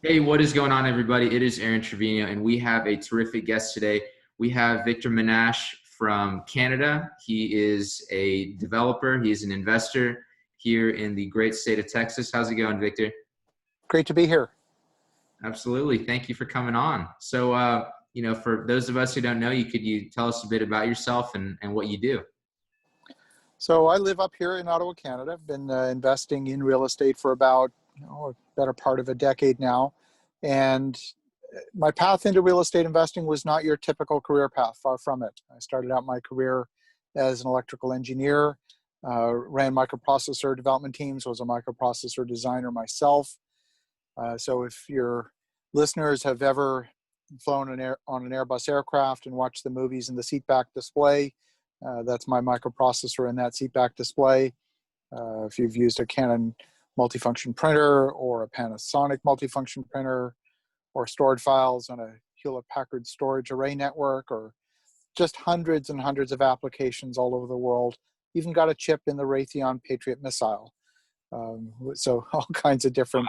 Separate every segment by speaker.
Speaker 1: Hey, what is going on, everybody? It is Aaron Trevino, and we have a terrific guest today. We have Victor Menasce from Canada. He is a developer. He is an investor here in the great state of Texas. How's it going, Victor?
Speaker 2: Great to be here.
Speaker 1: Absolutely. Thank you for coming on. So, for those of us who don't know you, could you tell us a bit about yourself and what you do?
Speaker 2: So I live up here in Ottawa, Canada. I've been investing in real estate for about a better part of a decade now. And my path into real estate investing was not your typical career path, far from it. I started out my career as an electrical engineer, ran microprocessor development teams, was a microprocessor designer myself. So if your listeners have ever flown on an Airbus aircraft and watched the movies in the seatback display, that's my microprocessor in that seatback display. If you've used a Canon multifunction printer or a Panasonic multifunction printer or stored files on a Hewlett-Packard storage array network, or just hundreds and hundreds of applications all over the world. Even got a chip in the Raytheon Patriot missile. So all kinds of different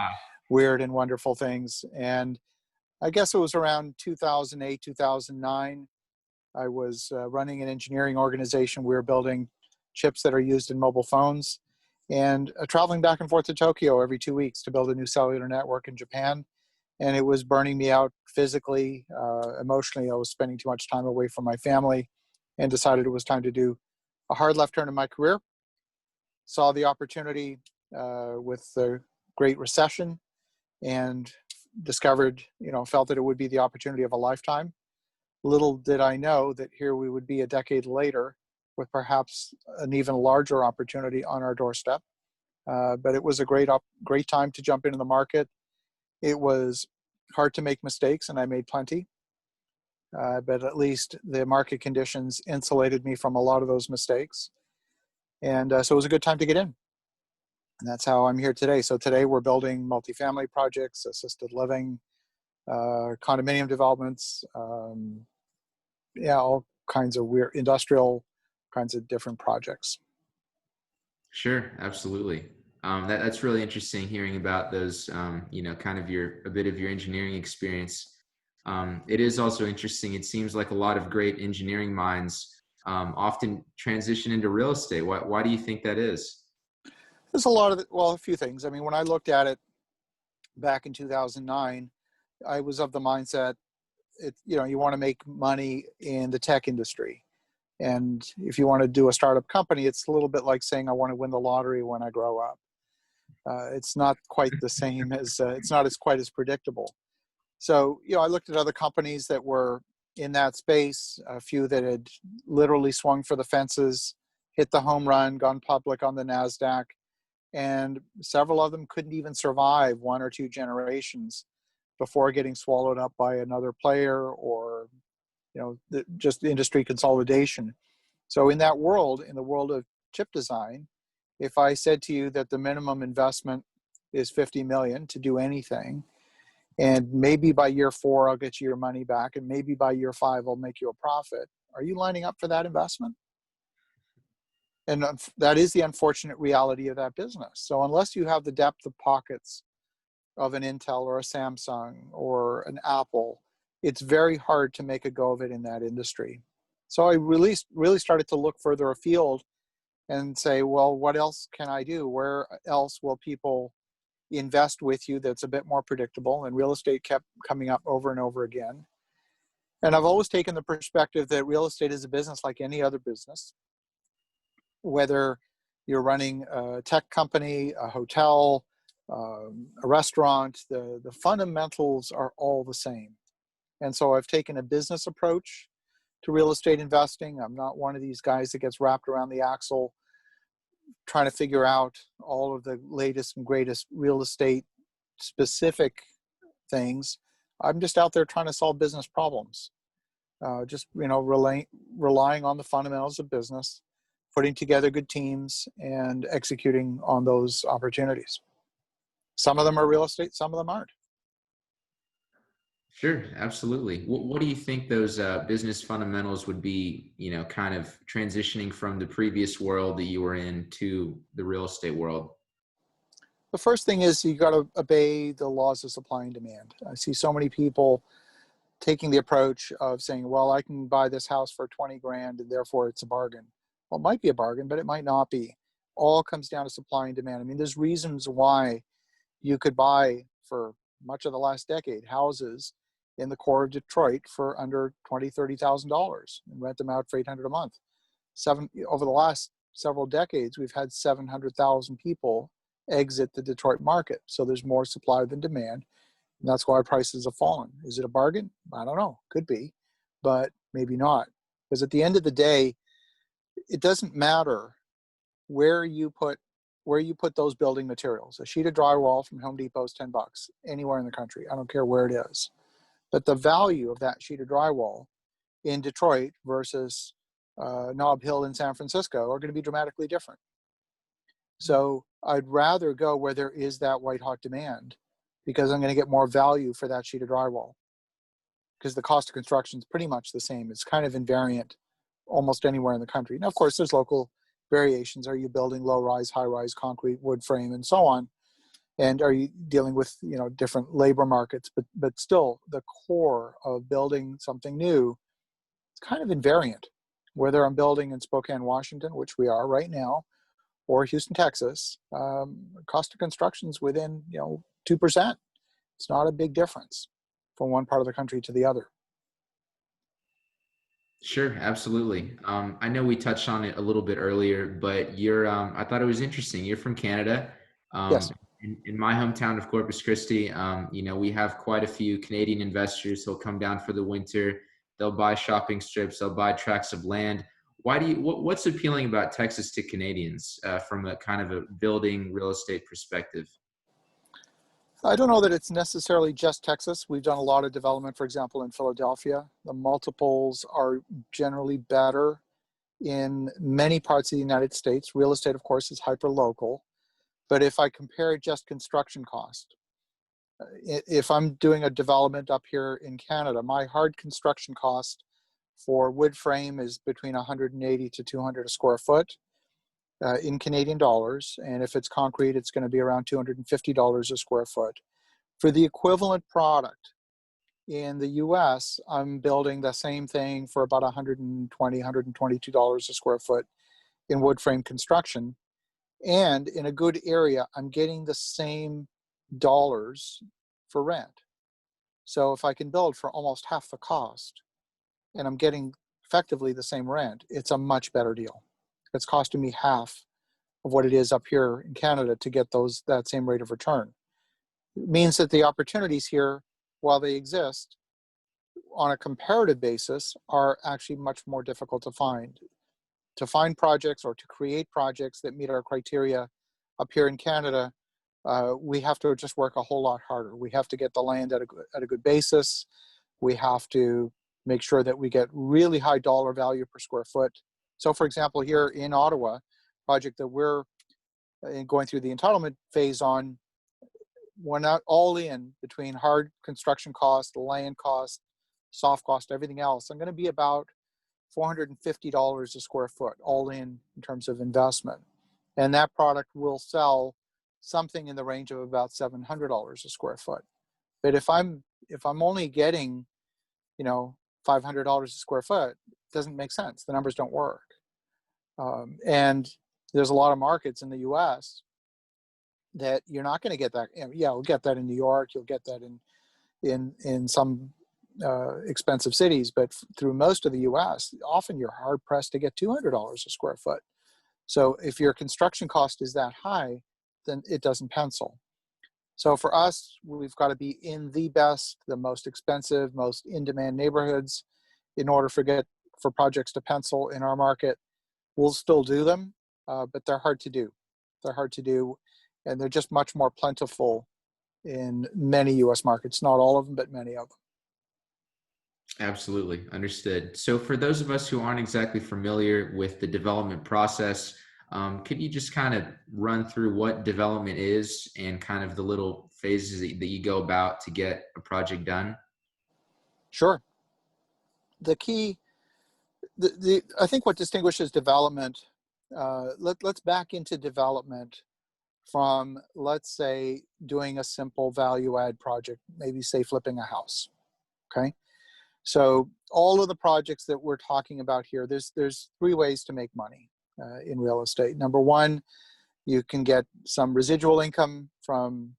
Speaker 2: weird and wonderful things. And I guess it was around 2008, 2009. I was running an engineering organization. We were building chips that are used in mobile phones, and traveling back and forth to Tokyo every 2 weeks to build a new cellular network in Japan. And it was burning me out physically, emotionally. I was spending too much time away from my family, and decided it was time to do a hard left turn in my career. Saw the opportunity with the Great Recession, and discovered, felt that it would be the opportunity of a lifetime. Little did I know that here we would be a decade later with perhaps an even larger opportunity on our doorstep. But it was a great time to jump into the market. It was hard to make mistakes, and I made plenty. But at least the market conditions insulated me from a lot of those mistakes. And so it was a good time to get in. And that's how I'm here today. So today we're building multifamily projects, assisted living, condominium developments, all kinds of weird industrial kinds of different projects.
Speaker 1: Sure, absolutely. That's really interesting hearing about those, kind of a bit of your engineering experience. It is also interesting. It seems like a lot of great engineering minds often transition into real estate. Why do you think that is?
Speaker 2: There's a few things. I mean, when I looked at it back in 2009, I was of the mindset, you want to make money in the tech industry. And if you want to do a startup company, it's a little bit like saying, I want to win the lottery when I grow up. It's not quite the same as, it's not as quite as predictable. So, I looked at other companies that were in that space, a few that had literally swung for the fences, hit the home run, gone public on the NASDAQ, and several of them couldn't even survive one or two generations before getting swallowed up by another player, or just industry consolidation. So in that world, in the world of chip design, if I said to you that the minimum investment is $50 million to do anything, and maybe by year 4 I'll get you your money back, and maybe by year 5 I'll make you a profit, are you lining up for that investment? And that is the unfortunate reality of that business. So unless you have the depth of pockets of an Intel or a Samsung or an Apple, it's very hard to make a go of it in that industry. So I really started to look further afield and say, well, what else can I do? Where else will people invest with you that's a bit more predictable? And real estate kept coming up over and over again. And I've always taken the perspective that real estate is a business like any other business. Whether you're running a tech company, a hotel, a restaurant, the fundamentals are all the same. And so I've taken a business approach to real estate investing. I'm not one of these guys that gets wrapped around the axle trying to figure out all of the latest and greatest real estate specific things. I'm just out there trying to solve business problems. Relying on the fundamentals of business, putting together good teams, and executing on those opportunities. Some of them are real estate, some of them aren't.
Speaker 1: Sure, absolutely. What do you think those business fundamentals would be, kind of transitioning from the previous world that you were in to the real estate world?
Speaker 2: The first thing is you got to obey the laws of supply and demand. I see so many people taking the approach of saying, well, I can buy this house for 20 grand and therefore it's a bargain. Well, it might be a bargain, but it might not be. All comes down to supply and demand. I mean, there's reasons why you could buy for much of the last decade houses in the core of Detroit for under $20,000, $30,000 and rent them out for $800 a month. Over the last several decades, we've had 700,000 people exit the Detroit market. So there's more supply than demand. And that's why prices have fallen. Is it a bargain? I don't know. Could be, but maybe not. Because at the end of the day, it doesn't matter where you put those building materials. A sheet of drywall from Home Depot is $10 anywhere in the country. I don't care where it is. But the value of that sheet of drywall in Detroit versus Nob Hill in San Francisco are going to be dramatically different. So I'd rather go where there is that white hot demand, because I'm going to get more value for that sheet of drywall, because the cost of construction is pretty much the same. It's kind of invariant almost anywhere in the country. Now, of course, there's local variations. Are you building low-rise, high-rise, concrete, wood frame, and so on? And are you dealing with, different labor markets? But still, the core of building something new, it's kind of invariant. Whether I'm building in Spokane, Washington, which we are right now, or Houston, Texas, cost of construction is within 2%. It's not a big difference from one part of the country to the other.
Speaker 1: Sure, absolutely. I know we touched on it a little bit earlier, but I thought it was interesting. You're from Canada.
Speaker 2: Yes.
Speaker 1: In my hometown of Corpus Christi, we have quite a few Canadian investors who'll come down for the winter. They'll buy shopping strips. They'll buy tracts of land. What's appealing about Texas to Canadians from a kind of a building real estate perspective?
Speaker 2: I don't know that it's necessarily just Texas. We've done a lot of development, for example, in Philadelphia. The multiples are generally better in many parts of the United States. Real estate, of course, is hyper-local. But if I compare just construction cost, if I'm doing a development up here in Canada, my hard construction cost for wood frame is between 180 to 200 a square foot in Canadian dollars. And if it's concrete, it's going to be around $250 a square foot. For the equivalent product in the US, I'm building the same thing for about $120, $122 a square foot in wood frame construction. And in a good area, I'm getting the same dollars for rent. So if I can build for almost half the cost and I'm getting effectively the same rent, it's a much better deal. It's costing me half of what it is up here in Canada to get that same rate of return. It means that the opportunities here, while they exist, on a comparative basis, are actually much more difficult to find. To find projects or to create projects that meet our criteria up here in Canada, we have to just work a whole lot harder. We have to get the land at a good basis. We have to make sure that we get really high dollar value per square foot. So for example, here in Ottawa, project that we're going through the entitlement phase on, we're not all in between hard construction cost, land cost, soft cost, everything else. I'm going to be about $450 a square foot, all in terms of investment. And that product will sell something in the range of about $700 a square foot. But if I'm only getting, $500 a square foot, it doesn't make sense. The numbers don't work. And there's a lot of markets in the US that you're not going to get that. Yeah, you'll get that in New York. You'll get that in some expensive cities, but through most of the US, often you're hard pressed to get $200 a square foot. So if your construction cost is that high, then it doesn't pencil. So for us, we've got to be in the best, the most expensive, most in-demand neighborhoods in order for projects to pencil in our market. We'll still do them, but they're hard to do. They're hard to do, and they're just much more plentiful in many US markets. Not all of them, but many of them.
Speaker 1: Absolutely. Understood. So for those of us who aren't exactly familiar with the development process, could you just kind of run through what development is and kind of the little phases that you go about to get a project done?
Speaker 2: Sure. The key, I think what distinguishes development, let's back into development from, let's say, doing a simple value add project, maybe say flipping a house. Okay. So all of the projects that we're talking about here, there's three ways to make money in real estate. Number one, you can get some residual income from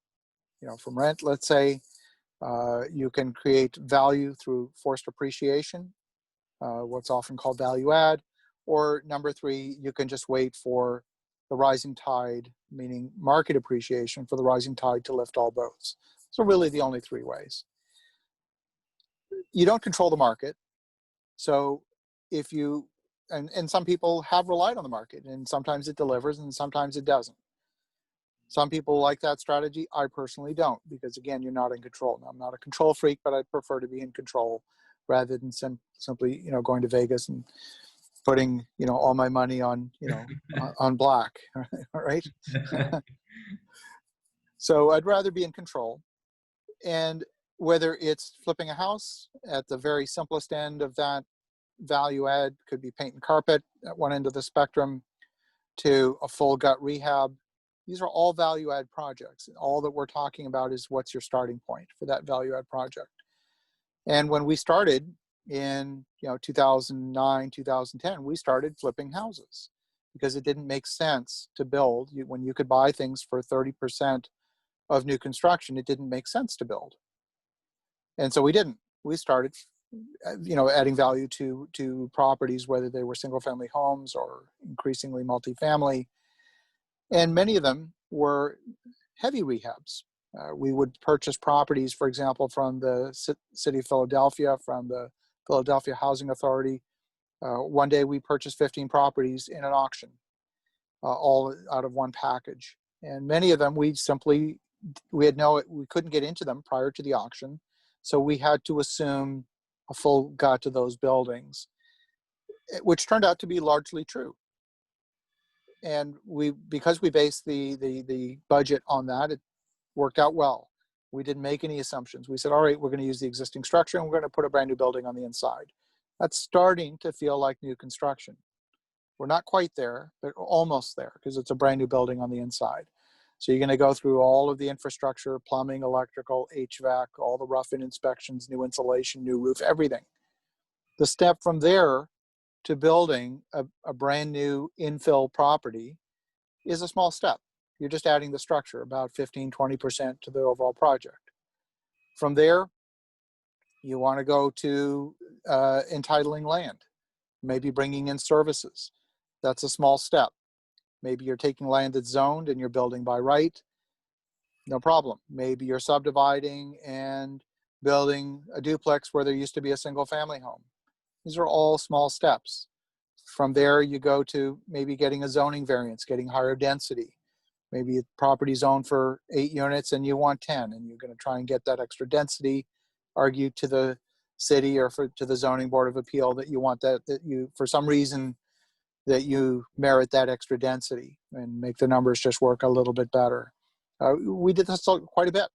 Speaker 2: rent, let's say. You can create value through forced appreciation, what's often called value add. Or number three, you can just wait for the rising tide, meaning market appreciation, for the rising tide to lift all boats. So really the only three ways. You don't control the market. So if you, and some people have relied on the market, and sometimes it delivers and sometimes it doesn't. Some people like that strategy. I personally don't, because again, you're not in control. Now, I'm not a control freak, but I prefer to be in control rather than simply, going to Vegas and putting, all my money on, on black, right? So I'd rather be in control. And whether it's flipping a house at the very simplest end of that value add, could be paint and carpet at one end of the spectrum, to a full gut rehab. These are all value add projects. All that we're talking about is what's your starting point for that value add project. And when we started in 2009, 2010, we started flipping houses because it didn't make sense to build. When you could buy things for 30% of new construction, it didn't make sense to build. And so we didn't. We started adding value to properties, whether they were single family homes or increasingly multifamily. And many of them were heavy rehabs. We would purchase properties, for example, from the city of Philadelphia, from the Philadelphia Housing Authority. One day we purchased 15 properties in an auction, all out of one package. And many of them we couldn't get into them prior to the auction. So we had to assume a full gut to those buildings, which turned out to be largely true. And because we based the budget on that, it worked out well. We didn't make any assumptions. We said, all right, we're going to use the existing structure and we're going to put a brand new building on the inside. That's starting to feel like new construction. We're not quite there, but almost there, because it's a brand new building on the inside. So you're going to go through all of the infrastructure, plumbing, electrical, HVAC, all the rough-in inspections, new insulation, new roof, everything. The step from there to building a brand new infill property is a small step. You're just adding the structure, about 15, 20% to the overall project. From there, you want to go to entitling land, maybe bringing in services. That's a small step. Maybe you're taking land that's zoned and you're building by right. No problem. Maybe you're subdividing and building a duplex where there used to be a single family home. These are all small steps. From there, you go to maybe getting a zoning variance, getting higher density. Maybe a property zoned for 8 units and you want 10, and you're going to try and get that extra density, argue to the city or to the zoning board of appeal that you want that you, for some reason, that you merit that extra density and make the numbers just work a little bit better. We did this quite a bit.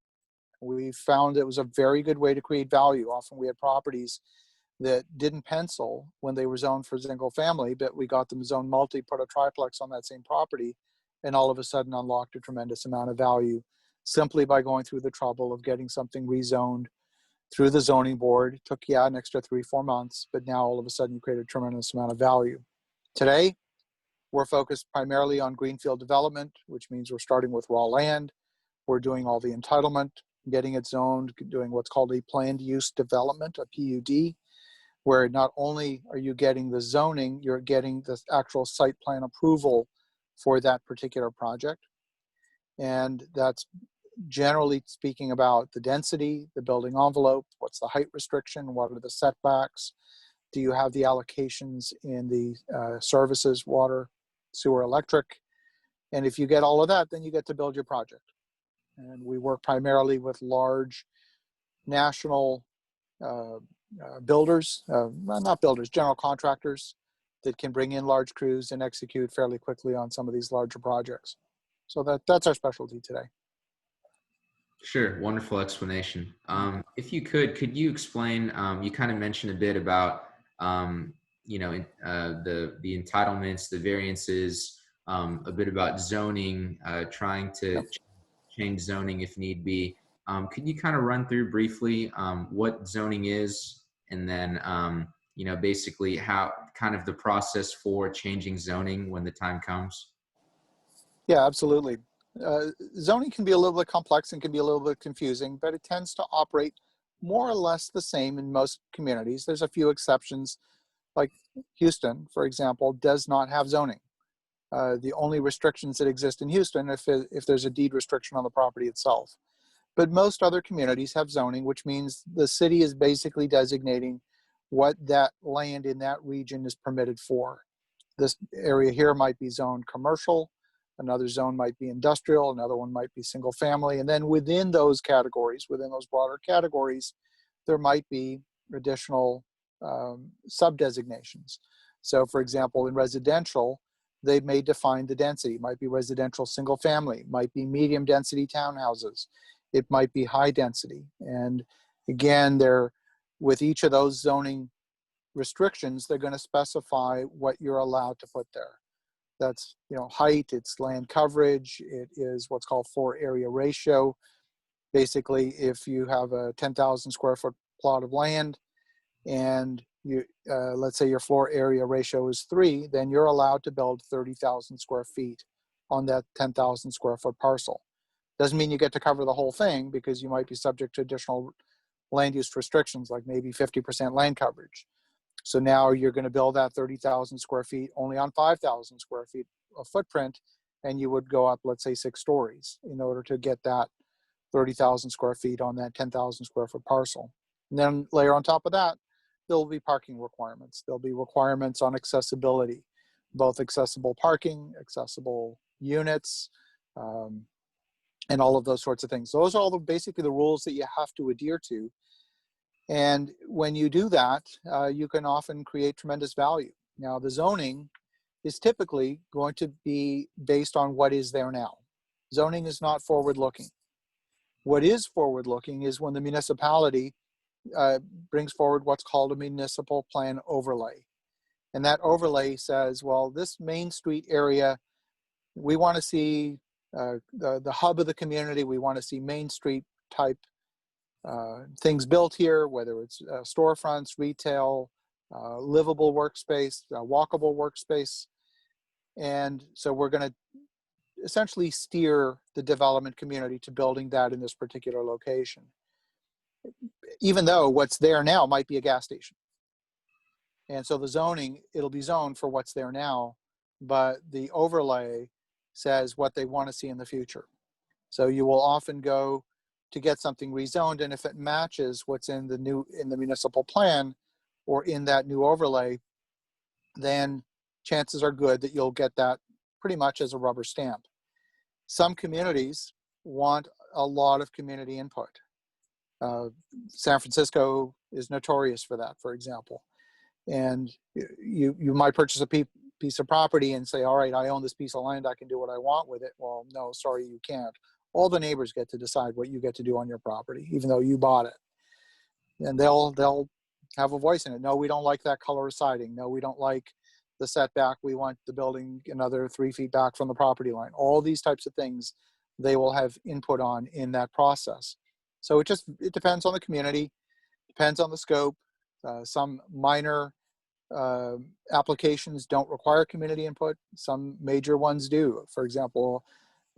Speaker 2: We found it was a very good way to create value. Often we had properties that didn't pencil when they were zoned for single family, but we got them zoned multi, put a triplex on that same property, and all of a sudden unlocked a tremendous amount of value simply by going through the trouble of getting something rezoned through the zoning board. It took, an extra 3-4 months, but now all of a sudden you create a tremendous amount of value. Today, we're focused primarily on greenfield development, which means we're starting with raw land. We're doing all the entitlement, getting it zoned, doing what's called a planned use development, a PUD, where not only are you getting the zoning, you're getting the actual site plan approval for that particular project. And that's generally speaking about the density, the building envelope, what's the height restriction, what are the setbacks, do you have the allocations in the services, water, sewer, electric? And if you get all of that, then you get to build your project. And we work primarily with large national builders, not builders, general contractors that can bring in large crews and execute fairly quickly on some of these larger projects. So that's our specialty today.
Speaker 1: Sure. Wonderful explanation. If you could you explain, you kind of mentioned a bit about, the entitlements, the variances, a bit about zoning, trying to
Speaker 2: Yep.
Speaker 1: change zoning if need be. Could you kind of run through briefly what zoning is, and then basically how kind of the process for changing zoning when the time comes?
Speaker 2: Yeah, absolutely. Zoning can be a little bit complex and can be a little bit confusing, but it tends to operate more or less the same in most communities. There's a few exceptions, like Houston, for example, does not have zoning. The only restrictions that exist in Houston if there's a deed restriction on the property itself. But most other communities have zoning, which means the city is basically designating what that land in that region is permitted for. This area here might be zoned commercial, another zone might be industrial, another one might be single family. And then within those categories, within those broader categories, there might be additional sub-designations. So for example, in residential, they may define the density. It might be residential single family, might be medium density townhouses, it might be high density. And again, with each of those zoning restrictions, they're going to specify what you're allowed to put there. That's, height, it's land coverage, it is what's called floor area ratio. Basically, if you have a 10,000 square foot plot of land and let's say your floor area ratio is 3, then you're allowed to build 30,000 square feet on that 10,000 square foot parcel. Doesn't mean you get to cover the whole thing, because you might be subject to additional land use restrictions, like maybe 50% land coverage. So now you're going to build that 30,000 square feet only on 5,000 square feet of footprint, and you would go up, let's say, 6 stories in order to get that 30,000 square feet on that 10,000 square foot parcel. And then layer on top of that, there'll be parking requirements. There'll be requirements on accessibility, both accessible parking, accessible units, and all of those sorts of things. Those are all basically the rules that you have to adhere to. And when you do that, you can often create tremendous value. Now, the zoning is typically going to be based on what is there now. Zoning is not forward-looking. What is forward-looking is when the municipality brings forward what's called a municipal plan overlay. And that overlay says, well, this Main Street area, we want to see the hub of the community. We want to see Main Street type things built here, whether it's storefronts, retail, livable workspace, walkable workspace. And so we're going to essentially steer the development community to building that in this particular location, even though what's there now might be a gas station. And so the zoning, it'll be zoned for what's there now, but the overlay says what they want to see in the future. So you will often go to get something rezoned, and if it matches what's in the municipal plan or in that new overlay, then chances are good that you'll get that pretty much as a rubber stamp. Some communities want a lot of community input. San Francisco is notorious for that, for example. And you might purchase a piece of property and say, all right, I own this piece of land, I can do what I want with it. Well, no, sorry, you can't. All the neighbors get to decide what you get to do on your property, even though you bought it. And they'll have a voice in it. No, we don't like that color of siding. No, we don't like the setback. We want the building another 3 feet back from the property line. All these types of things they will have input on in that process. So it depends on the community, depends on the scope. Some minor applications don't require community input. Some major ones do. For example,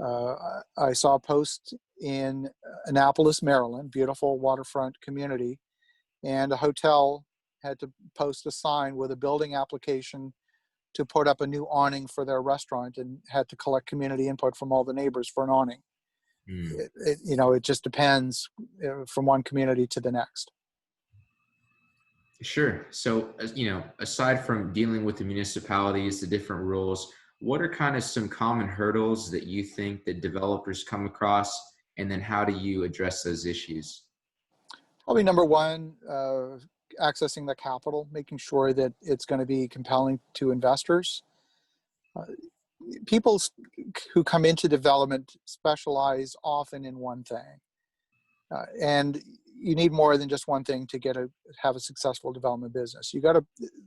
Speaker 2: I saw a post in Annapolis, Maryland, beautiful waterfront community, and a hotel had to post a sign with a building application to put up a new awning for their restaurant, and had to collect community input from all the neighbors for an awning. It just depends from one community to the next.
Speaker 1: Sure. So, aside from dealing with the municipalities, the different rules, what are kind of some common hurdles that you think that developers come across, and then how do you address those issues?
Speaker 2: Probably number one, accessing the capital, making sure that it's going to be compelling to investors. People who come into development specialize often in one thing. And you need more than just one thing to have a successful development business.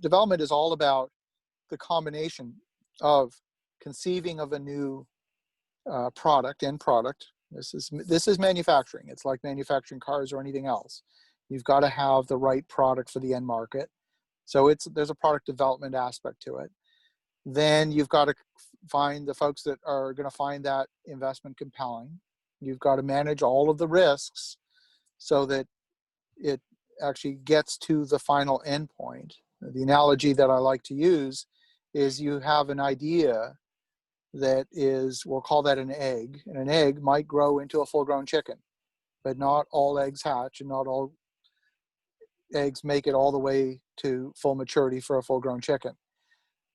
Speaker 2: Development is all about the combination of conceiving of a new end product. This is manufacturing. It's like manufacturing cars or anything else. You've got to have the right product for the end market. So there's a product development aspect to it. Then you've got to find the folks that are going to find that investment compelling. You've got to manage all of the risks so that it actually gets to the final endpoint. The analogy that I like to use is you have an idea that is, we'll call that an egg, and an egg might grow into a full-grown chicken, but not all eggs hatch and not all eggs make it all the way to full maturity for a full-grown chicken.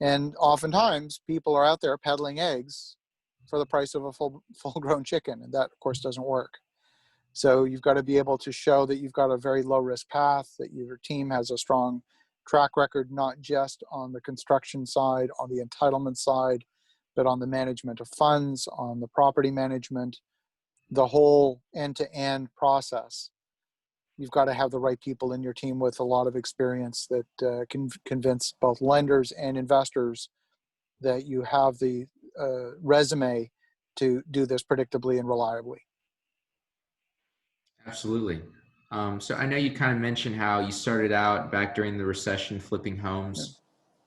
Speaker 2: And oftentimes people are out there peddling eggs for the price of a full-grown chicken, and that of course doesn't work. So you've got to be able to show that you've got a very low-risk path, that your team has a strong track record, not just on the construction side, on the entitlement side, but on the management of funds, on the property management, the whole end-to-end process. You've got to have the right people in your team with a lot of experience that can convince both lenders and investors that you have the resume to do this predictably and reliably.
Speaker 1: Absolutely. So I know you kind of mentioned how you started out back during the recession flipping homes.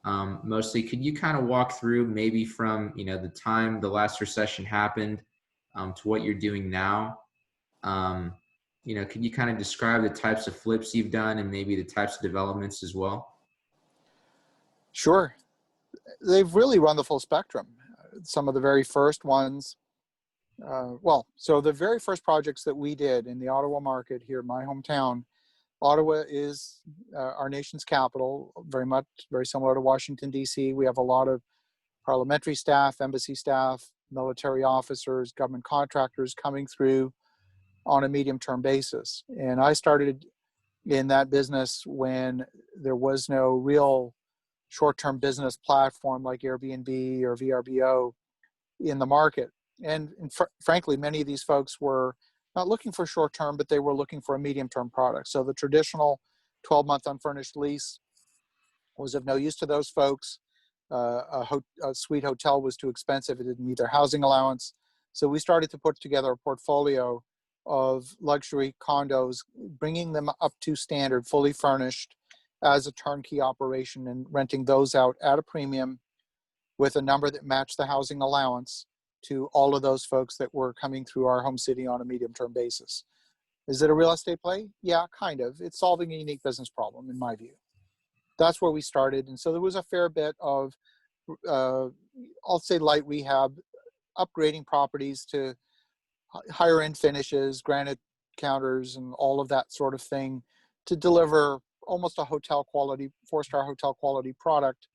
Speaker 1: Mostly, could you kind of walk through maybe from, the time the last recession happened to what you're doing now? Could you kind of describe the types of flips you've done and maybe the types of developments as well?
Speaker 2: Sure. They've really run the full spectrum. Some of the very first ones, so the very first projects that we did in the Ottawa market here in my hometown. Ottawa is our nation's capital, very similar to Washington, D.C. We have a lot of parliamentary staff, embassy staff, military officers, government contractors coming through on a medium-term basis. And I started in that business when there was no real short-term business platform like Airbnb or VRBO in the market. And frankly, many of these folks were not looking for short-term, but they were looking for a medium-term product. So the traditional 12-month unfurnished lease was of no use to those folks. A suite hotel was too expensive. It didn't meet their housing allowance. So we started to put together a portfolio of luxury condos, bringing them up to standard, fully furnished as a turnkey operation, and renting those out at a premium with a number that matched the housing allowance to all of those folks that were coming through our home city on a medium-term basis. Is it a real estate play? Yeah, kind of. It's solving a unique business problem, in my view. That's where we started. And so there was a fair bit of, I'll say light rehab, upgrading properties to higher end finishes, granite counters, and all of that sort of thing to deliver almost a hotel quality, 4-star hotel quality product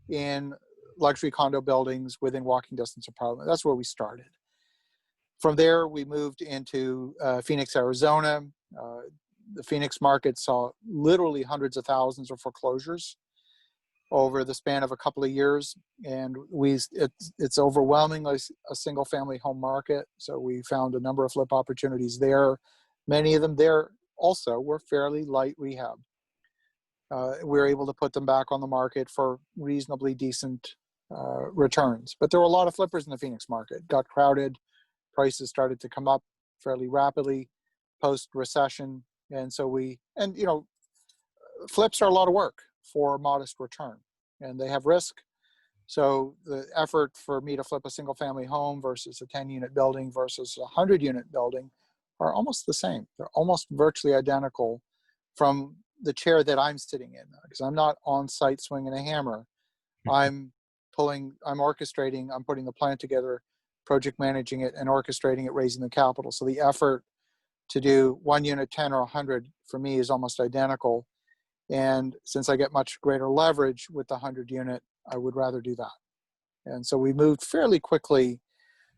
Speaker 2: in luxury condo buildings within walking distance of Parliament. That's where we started. From there, we moved into Phoenix, Arizona. The Phoenix market saw literally hundreds of thousands of foreclosures over the span of a couple of years. And it's overwhelmingly a single family home market. So we found a number of flip opportunities there. Many of them there also were fairly light rehab. We were able to put them back on the market for reasonably decent returns. But there were a lot of flippers in the Phoenix market. It got crowded. Prices started to come up fairly rapidly post-recession. And so flips are a lot of work for a modest return, and they have risk. So the effort for me to flip a single family home versus a 10-unit building versus a 100-unit building are almost the same. They're almost virtually identical from the chair that I'm sitting in, because I'm not on site swinging a hammer. I'm orchestrating, I'm putting the plan together, project managing it, and orchestrating it, raising the capital. So the effort to do 1 unit, 10 or 100 for me is almost identical. And since I get much greater leverage with the 100 unit, I would rather do that. And so we moved fairly quickly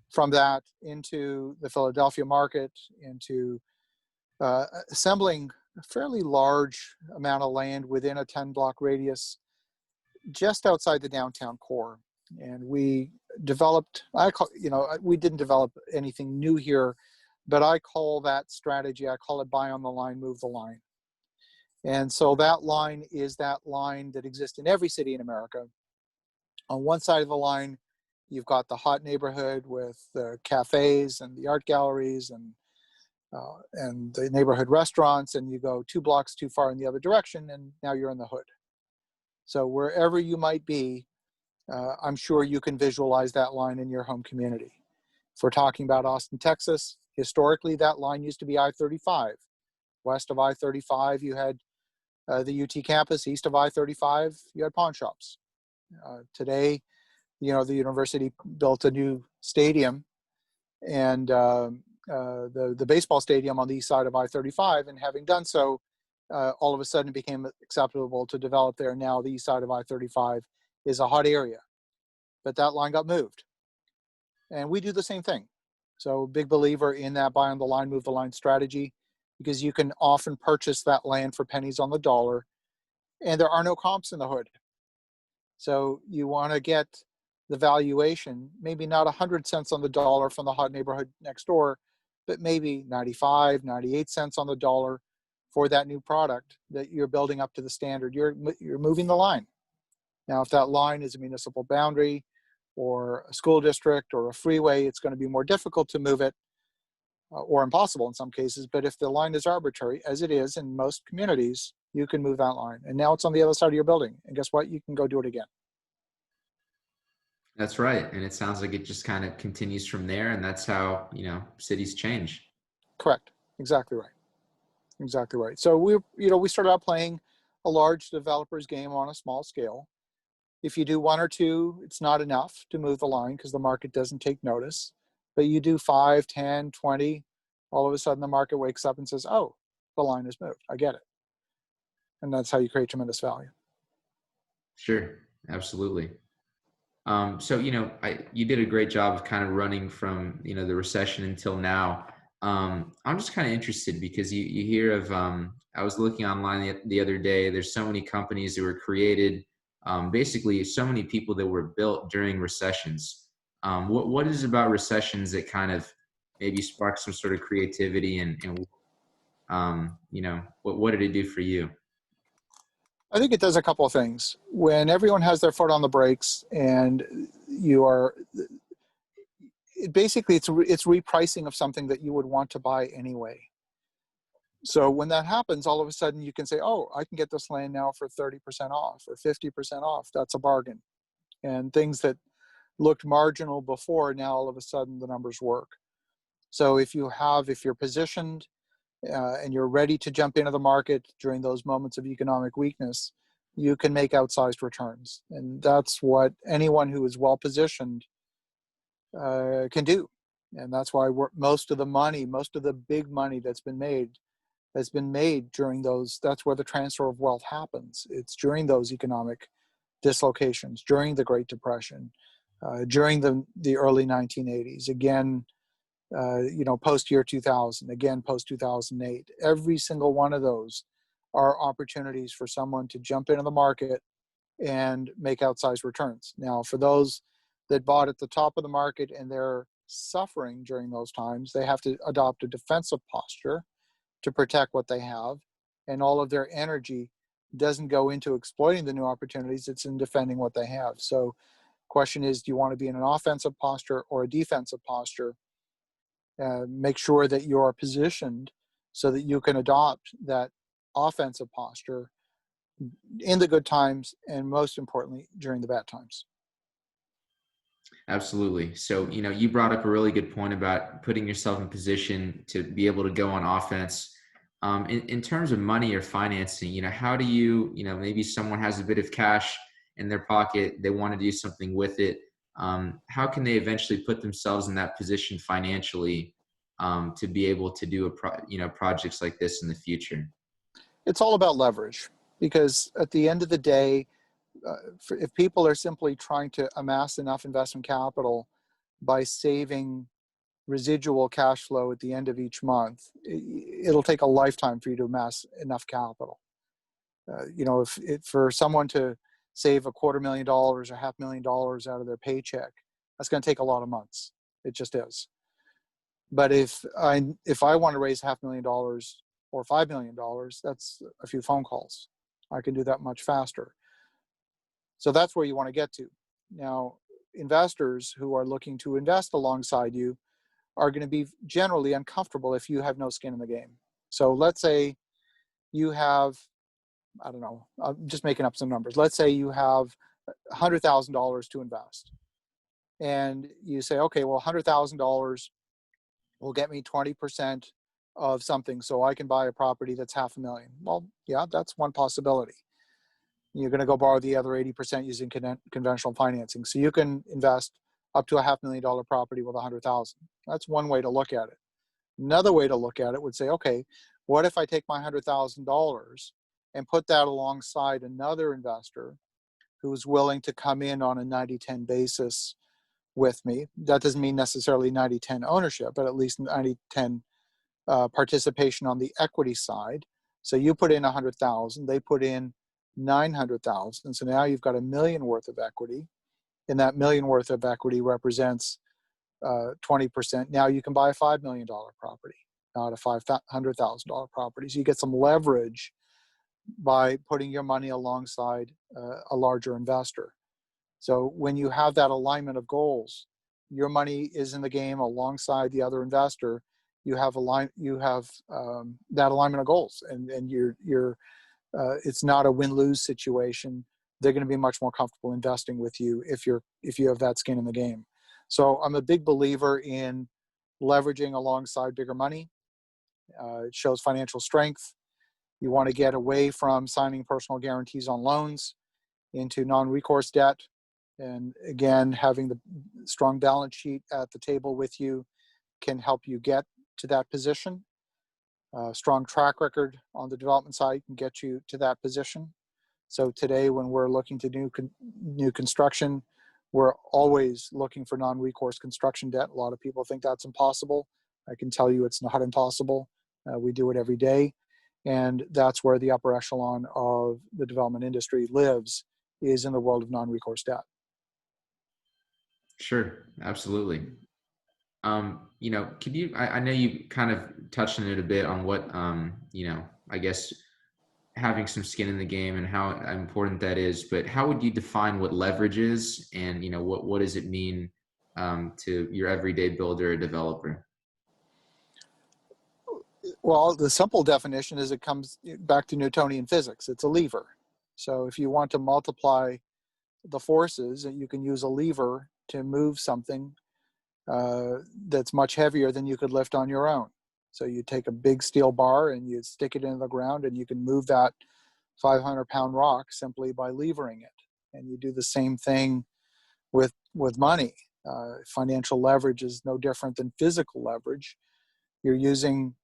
Speaker 2: from that into the Philadelphia market, into assembling a fairly large amount of land within a 10-block radius just outside the downtown core. And we developed, we didn't develop anything new here, but I call that strategy, I call it buy on the line, move the line. And so that line is that line that exists in every city in America. On one side of the line, You've got the hot neighborhood with the cafes and the art galleries and the neighborhood restaurants, and you go 2 blocks too far in the other direction, and now you're in the hood. So wherever you might be, I'm sure you can visualize that line in your home community. If we're talking about Austin, Texas, historically that line used to be I-35. West of I-35, you had the UT campus. East of I-35, you had pawn shops. Today, the university built a new stadium, and the baseball stadium on the east side of I-35, and having done so, all of a sudden it became acceptable to develop there. Now the east side of I-35 is a hot area, but that line got moved. And we do the same thing. So big believer in that buy on the line, move the line strategy, because you can often purchase that land for pennies on the dollar, and there are no comps in the hood. So you want to get the valuation, maybe not 100 cents on the dollar from the hot neighborhood next door, but maybe 95, 98 cents on the dollar for that new product that you're building up to the standard. You're moving the line. Now, if that line is a municipal boundary or a school district or a freeway, it's going to be more difficult to move it, or impossible in some cases. But if the line is arbitrary, as it is in most communities, you can move that line. And now it's on the other side of your building. And guess what? You can go do it again.
Speaker 1: That's right. And it sounds like it just kind of continues from there. And that's how, cities change.
Speaker 2: Correct. Exactly right. Exactly right. So we started out playing a large developer's game on a small scale. If you do 1 or 2, it's not enough to move the line because the market doesn't take notice. But you do 5, 10, 20, all of a sudden the market wakes up and says, oh, the line has moved. I get it. And that's how you create tremendous value.
Speaker 1: Sure. Absolutely. So, you did a great job of kind of running from, the recession until now. I'm just kind of interested because you hear of, I was looking online the other day, there's so many companies that were created, basically so many people that were built during recessions. What is it about recessions that kind of maybe sparked some sort of creativity and what did it do for you?
Speaker 2: I think it does a couple of things. When everyone has their foot on the brakes and basically it's repricing of something that you would want to buy anyway. So when that happens, all of a sudden you can say, oh, I can get this land now for 30% off or 50% off. That's a bargain. And things that looked marginal before, now all of a sudden the numbers work. So if you're positioned and you're ready to jump into the market during those moments of economic weakness, you can make outsized returns. And that's what anyone who is well positioned can do. And that's why most of the big money that's been made has been made during those. That's where the transfer of wealth happens. It's during those economic dislocations, during the Great Depression, during the early 1980s, again, post year 2000, again, post 2008. Every single one of those are opportunities for someone to jump into the market and make outsized returns. Now, for those that bought at the top of the market and they're suffering during those times, they have to adopt a defensive posture to protect what they have. And all of their energy doesn't go into exploiting the new opportunities, it's in defending what they have. So question is, do you want to be in an offensive posture or a defensive posture? Make sure that you're positioned so that you can adopt that offensive posture in the good times and most importantly during the bad times.
Speaker 1: Absolutely. So, you brought up a really good point about putting yourself in position to be able to go on offense. In terms of money or financing, how do you, maybe someone has a bit of cash in their pocket, they want to do something with it. How can they eventually put themselves in that position financially to be able to do projects like this in the future?
Speaker 2: It's all about leverage, because at the end of the day, if people are simply trying to amass enough investment capital by saving residual cash flow at the end of each month, it'll take a lifetime for you to amass enough capital. If for someone to save $250,000 or $500,000 out of their paycheck, that's going to take a lot of months. It just is. But if I want to raise $500,000 or $5 million, that's a few phone calls. I can do that much faster. So that's where you want to get to. Now, investors who are looking to invest alongside you are going to be generally uncomfortable if you have no skin in the game. So let's say you have, I don't know, I'm just making up some numbers. Let's say you have $100,000 to invest. And you say, okay, well, $100,000 will get me 20% of something, so I can buy a property that's $500,000. Well, yeah, that's one possibility. You're going to go borrow the other 80% using conventional financing. So you can invest up to a $500,000 property with $100,000. That's one way to look at it. Another way to look at it would say, okay, what if I take my $100,000 and put that alongside another investor who's willing to come in on a 90-10 basis with me? That doesn't mean necessarily 90-10 ownership, but at least 90-10 participation on the equity side. So you put in 100,000, they put in 900,000. So now you've got $1 million worth of equity, and that $1 million worth of equity represents 20%. Now you can buy a $5 million property, not a $500,000 property. So you get some leverage by putting your money alongside a larger investor. So when you have that alignment of goals, your money is in the game alongside the other investor. You have that alignment of goals, and you're it's not a win-lose situation. They're going to be much more comfortable investing with you if you have that skin in the game. So I'm a big believer in leveraging alongside bigger money. It shows financial strength. You want to get away from signing personal guarantees on loans into non-recourse debt. And again, having the strong balance sheet at the table with you can help you get to that position. Strong track record on the development side can get you to that position. So today, when we're looking to new construction, we're always looking for non-recourse construction debt. A lot of people think that's impossible. I can tell you it's not impossible. We do it every day. And that's where the upper echelon of the development industry lives, is in the world of non-recourse debt.
Speaker 1: Sure, absolutely. Could you, I know you kind of touched on it a bit on what, I guess having some skin in the game and how important that is, but how would you define what leverage is, and, what does it mean to your everyday builder or developer?
Speaker 2: Well, the simple definition is it comes back to Newtonian physics. It's a lever. So if you want to multiply the forces, you can use a lever to move something that's much heavier than you could lift on your own. So you take a big steel bar and you stick it into the ground, and you can move that 500-pound rock simply by levering it. And you do the same thing with money. Financial leverage is no different than physical leverage. You're using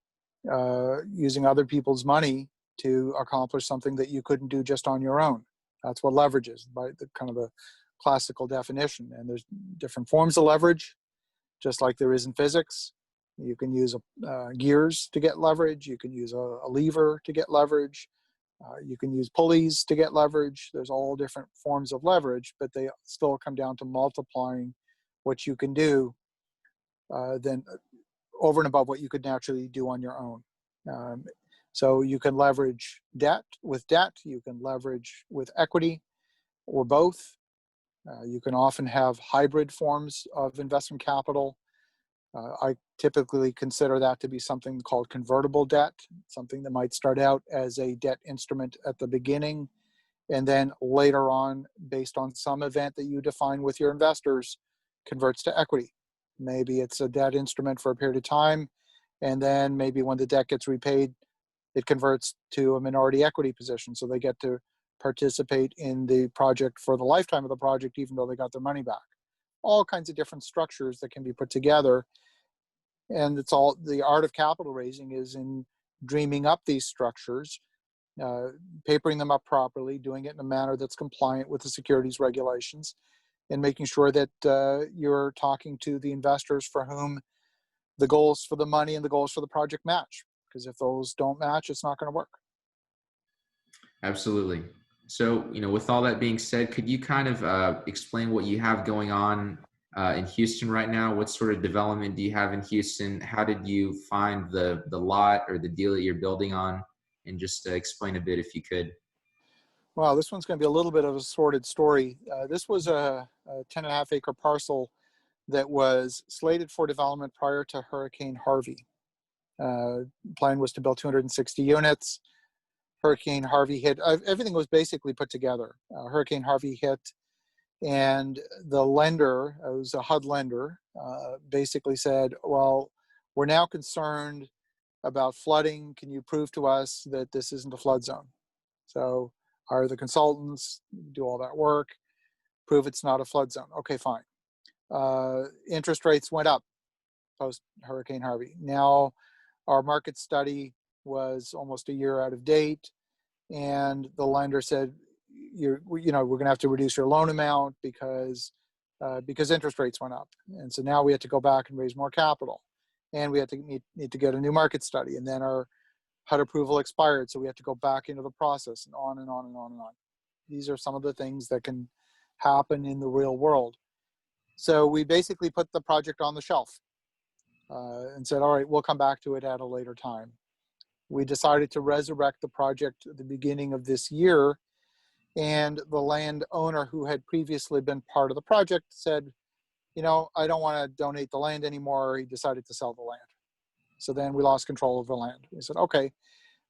Speaker 2: other people's money to accomplish something that you couldn't do just on your own. That's what leverage is, by the kind of a classical definition. And there's different forms of leverage, just like there is in physics. You can use gears to get leverage. You can use a lever to get leverage. You can use pulleys to get leverage. There's all different forms of leverage, but they still come down to multiplying what you can do then over and above what you could naturally do on your own. So you can leverage debt with debt. You can leverage with equity, or both. You can often have hybrid forms of investment capital. I typically consider that to be something called convertible debt, something that might start out as a debt instrument at the beginning, and then later on, based on some event that you define with your investors, converts to equity. Maybe it's a debt instrument for a period of time, and then maybe when the debt gets repaid, it converts to a minority equity position, so they get to participate in the project for the lifetime of the project, even though they got their money back. All kinds of different structures that can be put together. And it's all, the art of capital raising is in dreaming up these structures, papering them up properly, doing it in a manner that's compliant with the securities regulations, and making sure that you're talking to the investors for whom the goals for the money and the goals for the project match. Because if those don't match, it's not going to work.
Speaker 1: Absolutely. So, with all that being said, could you kind of explain what you have going on in Houston right now? What sort of development do you have in Houston? How did you find the lot or the deal that you're building on? And just explain a bit if you could.
Speaker 2: Wow, this one's going to be a little bit of a sordid story. This was a 10.5 acre parcel that was slated for development prior to Hurricane Harvey. Plan was to build 260 units. Hurricane Harvey hit. Everything was basically put together. Hurricane Harvey hit, and the lender, it was a HUD lender, basically said, well, we're now concerned about flooding. Can you prove to us that this isn't a flood zone? So hire the consultants, do all that work, prove it's not a flood zone. Okay, fine. Interest rates went up post Hurricane Harvey. Now our market study was almost a year out of date, and the lender said, we're going to have to reduce your loan amount because interest rates went up. And so now we had to go back and raise more capital, and we had to need to get a new market study, and then our HUD approval expired, so we had to go back into the process, and on and on and on and on. These are some of the things that can happen in the real world. So we basically put the project on the shelf and said, all right, we'll come back to it at a later time. We decided to resurrect the project at the beginning of this year, and the landowner who had previously been part of the project said, I don't want to donate the land anymore. He decided to sell the land. So then we lost control of the land. We said, okay,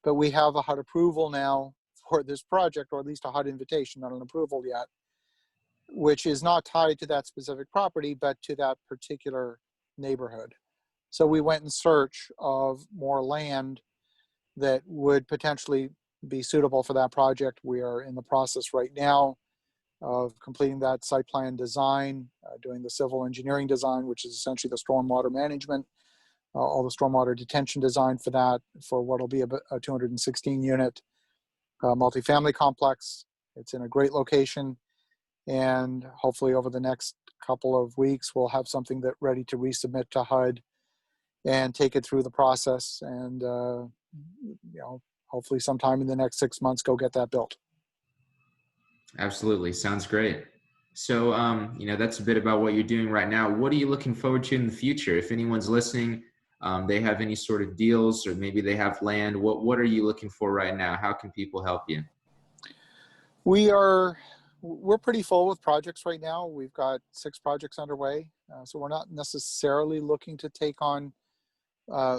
Speaker 2: but we have a HUD approval now for this project, or at least a HUD invitation, not an approval yet, which is not tied to that specific property, but to that particular neighborhood. So we went in search of more land that would potentially be suitable for that project. We are in the process right now of completing that site plan design, doing the civil engineering design, which is essentially the stormwater management, all the stormwater detention design for that, for what will be a 216 unit multifamily complex. It's in a great location, and hopefully over the next couple of weeks, we'll have something that ready to resubmit to HUD and take it through the process, and hopefully sometime in the next 6 months, go get that built.
Speaker 1: Absolutely. Sounds great. So, that's a bit about what you're doing right now. What are you looking forward to in the future? If anyone's listening, they have any sort of deals, or maybe they have land, what are you looking for right now? How can people help you?
Speaker 2: We're pretty full with projects right now. We've got 6 projects underway. So we're not necessarily looking to take on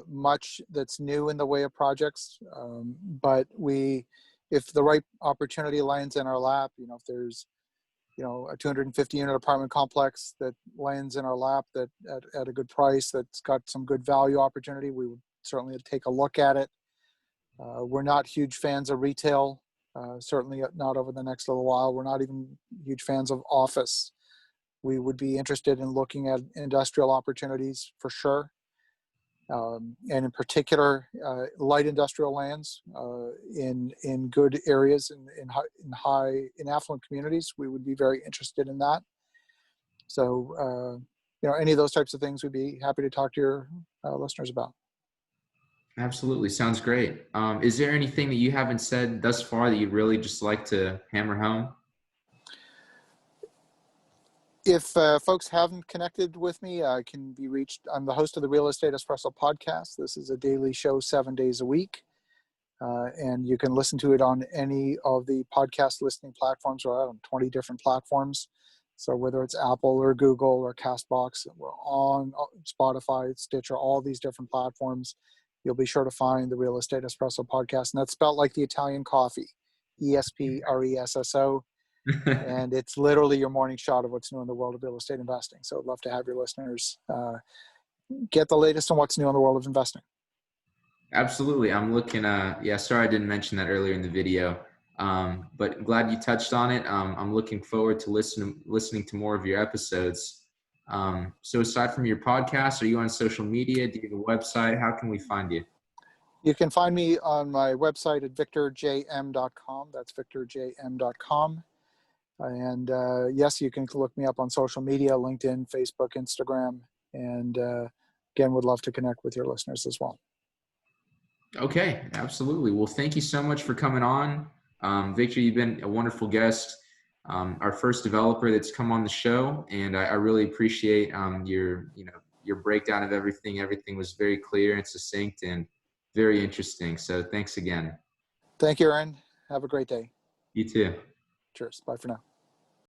Speaker 2: much that's new in the way of projects. But if the right opportunity lands in our lap, if there's, a 250 unit apartment complex that lands in our lap that at a good price, that's got some good value opportunity, we would certainly take a look at it. We're not huge fans of retail, certainly not over the next little while. We're not even huge fans of office. We would be interested in looking at industrial opportunities for sure. And in particular, light industrial lands in good areas in affluent communities. We would be very interested in that. So, any of those types of things, we'd be happy to talk to your listeners about.
Speaker 1: Absolutely. Sounds great. Is there anything that you haven't said thus far that you'd really just like to hammer home?
Speaker 2: If folks haven't connected with me, I can be reached. I'm the host of the Real Estate Espresso Podcast. This is a daily show 7 days a week. And you can listen to it on any of the podcast listening platforms, or on 20 different platforms. So whether it's Apple or Google or CastBox, we're on Spotify, Stitcher, all these different platforms. You'll be sure to find the Real Estate Espresso Podcast. And that's spelled like the Italian coffee, ESPRESSO. And it's literally your morning shot of what's new in the world of real estate investing. So I'd love to have your listeners get the latest on what's new in the world of investing.
Speaker 1: Absolutely. I'm looking, sorry I didn't mention that earlier in the video, but glad you touched on it. I'm looking forward to listening to more of your episodes. So aside from your podcast, are you on social media? Do you have a website? How can we find you?
Speaker 2: You can find me on my website at victorjm.com. That's victorjm.com. And yes, you can look me up on social media, LinkedIn, Facebook, Instagram. And again, would love to connect with your listeners as well.
Speaker 1: Okay, absolutely. Well, thank you so much for coming on. Victor, you've been a wonderful guest, our first developer that's come on the show. And I really appreciate your breakdown of everything. Everything was very clear and succinct and very interesting. So thanks again.
Speaker 2: Thank you, Aaron. Have a great day.
Speaker 1: You too.
Speaker 2: Cheers. Bye for now.